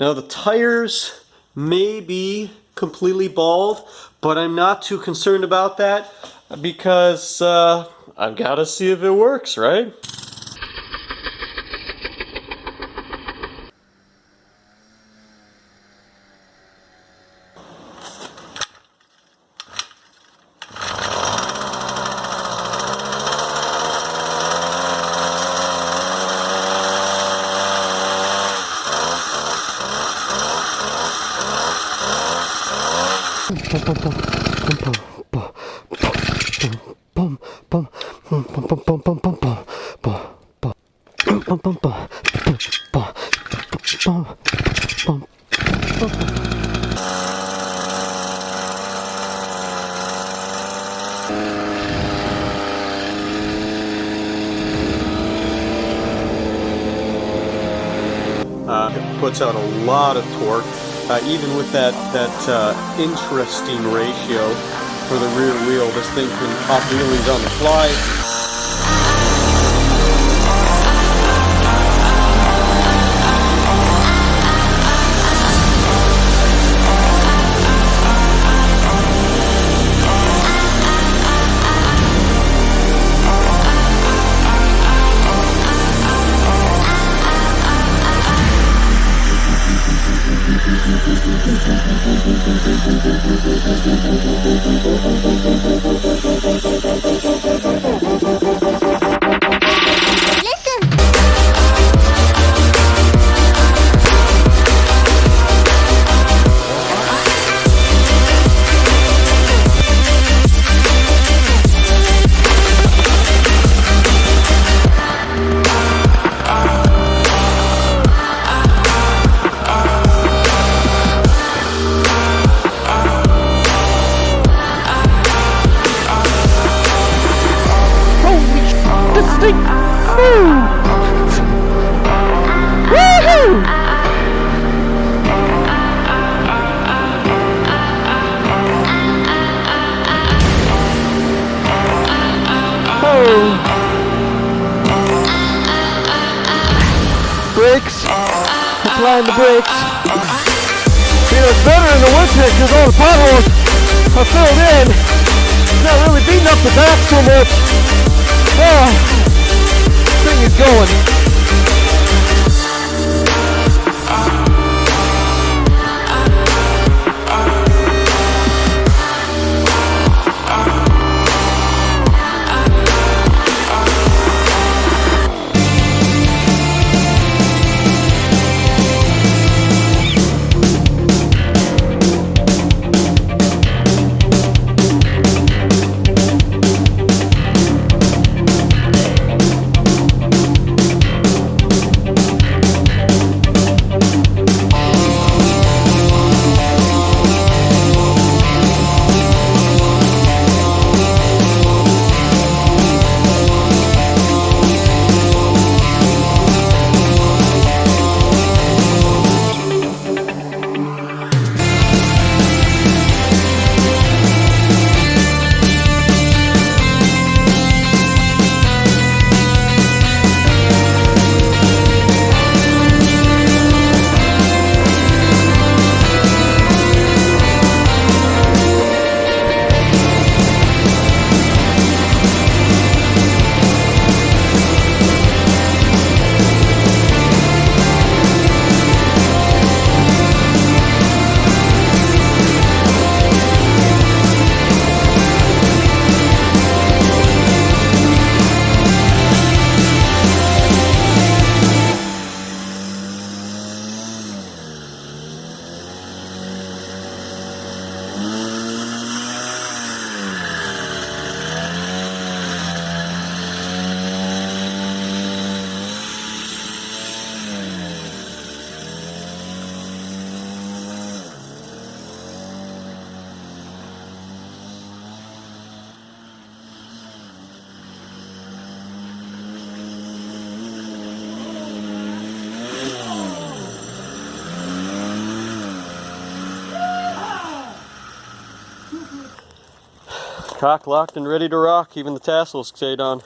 Now the tires may be completely bald, but I'm not too concerned about that because I've got to see if it works, right? It puts out a lot of torque, even with that interesting ratio for the rear wheel. This thing can pop wheelies on the fly. Brakes, applying the brakes. You know, it's better in the winter because all the potholes are filled in. It's not really beating up the back too much. Oh, this thing is going. Cock locked and ready to rock, even the tassels stayed on.